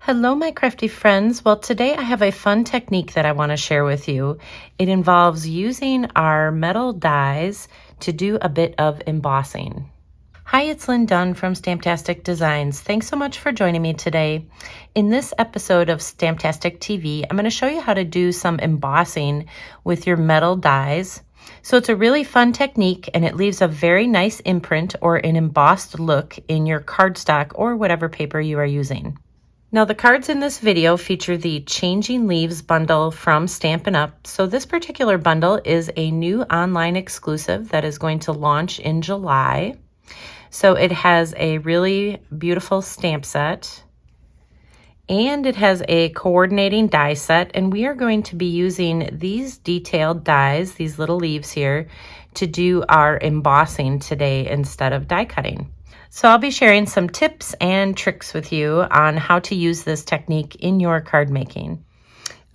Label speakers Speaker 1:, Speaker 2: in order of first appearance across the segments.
Speaker 1: Hello, my crafty friends. Well, today I have a fun technique that I want to share with you. It involves using our metal dies to do a bit of embossing. Hi, it's Lynn Dunn from Stamptastic Designs. Thanks so much for joining me today. In this episode of Stamptastic TV, I'm going to show you how to do some embossing with your metal dies. So it's a really fun technique and it leaves a very nice imprint or an embossed look in your cardstock or whatever paper you are using. Now the cards in this video feature the Changing Leaves bundle from Stampin Up. So this particular bundle is a new online exclusive that is going to launch in July. So it has a really beautiful stamp set and it has a coordinating die set, and we are going to be using these detailed dies, these little leaves here, to do our embossing today instead of die cutting. So I'll be sharing some tips and tricks with you on how to use this technique in your card making.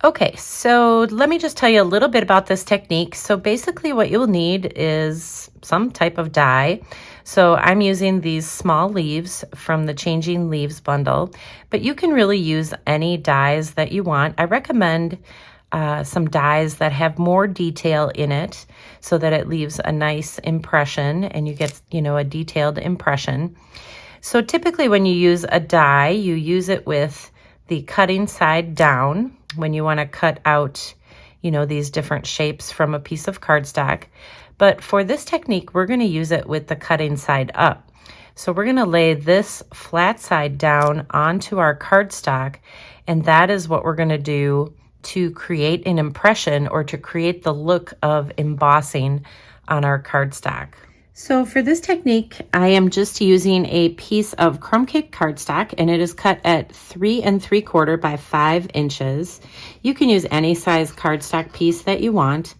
Speaker 1: Okay, so let me just tell you a little bit about this technique. So basically what you'll need is some type of die. So I'm using these small leaves from the Changing Leaves bundle, but you can really use any dies that you want. I recommend some dies that have more detail in it so that it leaves a nice impression and you get, a detailed impression. So typically when you use a die, you use it with the cutting side down when you want to cut out, these different shapes from a piece of cardstock. But for this technique, we're going to use it with the cutting side up. So we're going to lay this flat side down onto our cardstock, and that is what we're going to do to create an impression or to create the look of embossing on our cardstock. So for this technique, I am just using a piece of crumb cake cardstock, and it is cut at 3 3/4 by 5 inches. You can use any size cardstock piece that you want.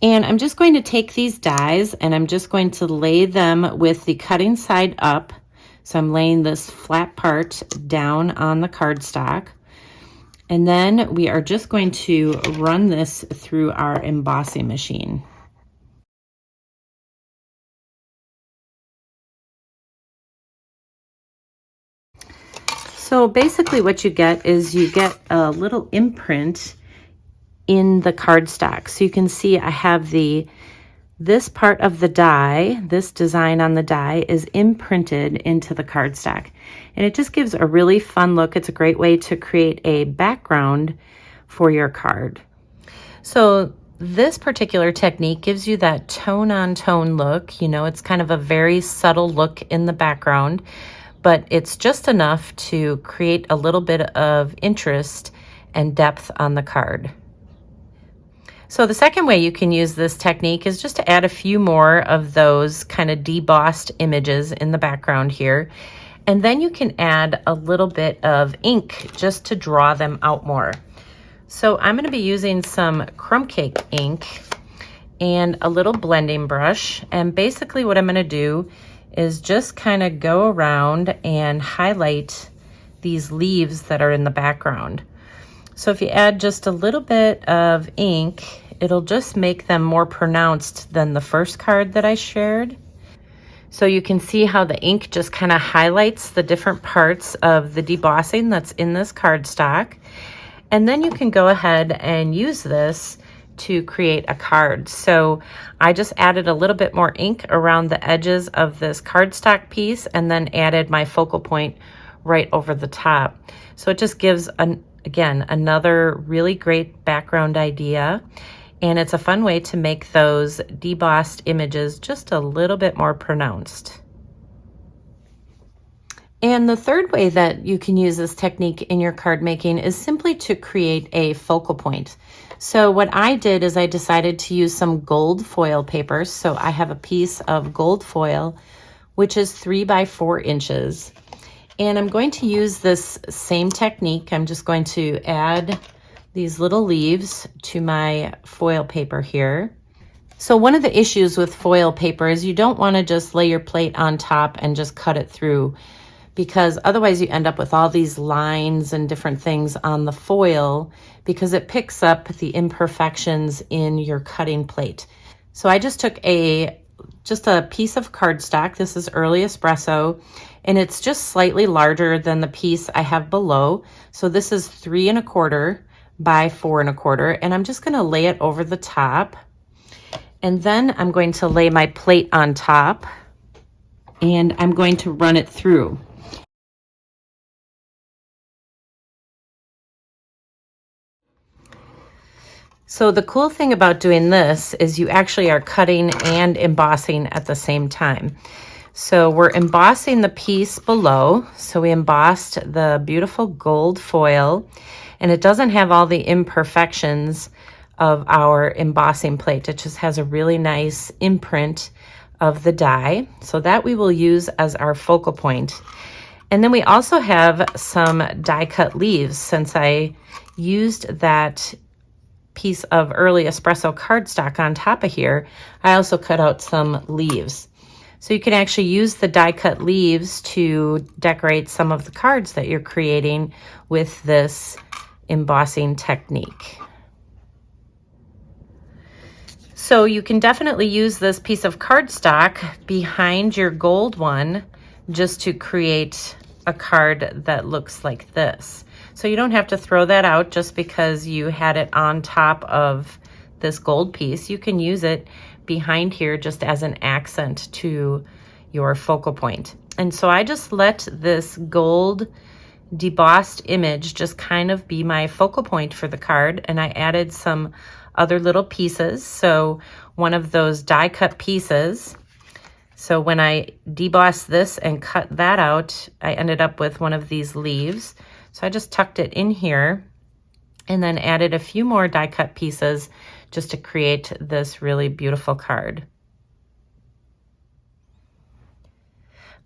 Speaker 1: And I'm just going to take these dies and I'm just going to lay them with the cutting side up. So I'm laying this flat part down on the cardstock. And then we are just going to run this through our embossing machine. So basically what you get is you get a little imprint in the cardstock. So you can see I have this part of the die, this design on the die is imprinted into the cardstock. And it just gives a really fun look. It's a great way to create a background for your card. So this particular technique gives you that tone-on-tone look. It's kind of a very subtle look in the background, but it's just enough to create a little bit of interest and depth on the card. So the second way you can use this technique is just to add a few more of those kind of debossed images in the background here. And then you can add a little bit of ink just to draw them out more. So I'm going to be using some crumb cake ink and a little blending brush. And basically what I'm going to do is just kind of go around and highlight these leaves that are in the background. So if you add just a little bit of ink, it'll just make them more pronounced than the first card that I shared. So you can see how the ink just kind of highlights the different parts of the debossing that's in this cardstock. And then you can go ahead and use this to create a card. So I just added a little bit more ink around the edges of this cardstock piece and then added my focal point right over the top. So it just gives again, another really great background idea, and it's a fun way to make those debossed images just a little bit more pronounced. And the third way that you can use this technique in your card making is simply to create a focal point. So what I did is I decided to use some gold foil paper. So I have a piece of gold foil, which is 3 by 4 inches. And I'm going to use this same technique. I'm just going to add these little leaves to my foil paper here. So one of the issues with foil paper is you don't want to just lay your plate on top and just cut it through, because otherwise you end up with all these lines and different things on the foil because it picks up the imperfections in your cutting plate. So I just took just a piece of cardstock. This is early espresso, and it's just slightly larger than the piece I have below. So this is 3 1/4 by 4 1/4, and I'm just gonna lay it over the top. And then I'm going to lay my plate on top, and I'm going to run it through. So the cool thing about doing this is you actually are cutting and embossing at the same time. So we're embossing the piece below. So we embossed the beautiful gold foil, and it doesn't have all the imperfections of our embossing plate. It just has a really nice imprint of the die. So that we will use as our focal point. And then we also have some die cut leaves. Since I used that piece of early espresso cardstock on top of here, I also cut out some leaves. So you can actually use the die cut leaves to decorate some of the cards that you're creating with this embossing technique. So you can definitely use this piece of cardstock behind your gold one just to create a card that looks like this. So you don't have to throw that out just because you had it on top of this gold piece. You can use it behind here just as an accent to your focal point. And so I just let this gold debossed image just kind of be my focal point for the card, and I added some other little pieces. So one of those die cut pieces, so when I debossed this and cut that out, I ended up with one of these leaves. So I just tucked it in here and then added a few more die cut pieces just to create this really beautiful card.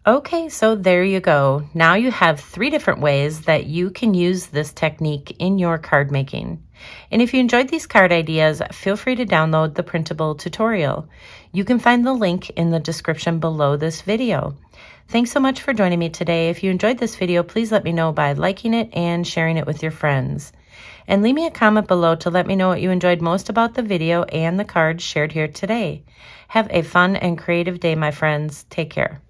Speaker 1: Okay, so there you go. Now you have 3 different ways that you can use this technique in your card making. And if you enjoyed these card ideas, feel free to download the printable tutorial. You can find the link in the description below this video. Thanks so much for joining me today. If you enjoyed this video, please let me know by liking it and sharing it with your friends. And leave me a comment below to let me know what you enjoyed most about the video and the cards shared here today. Have a fun and creative day, my friends. Take care.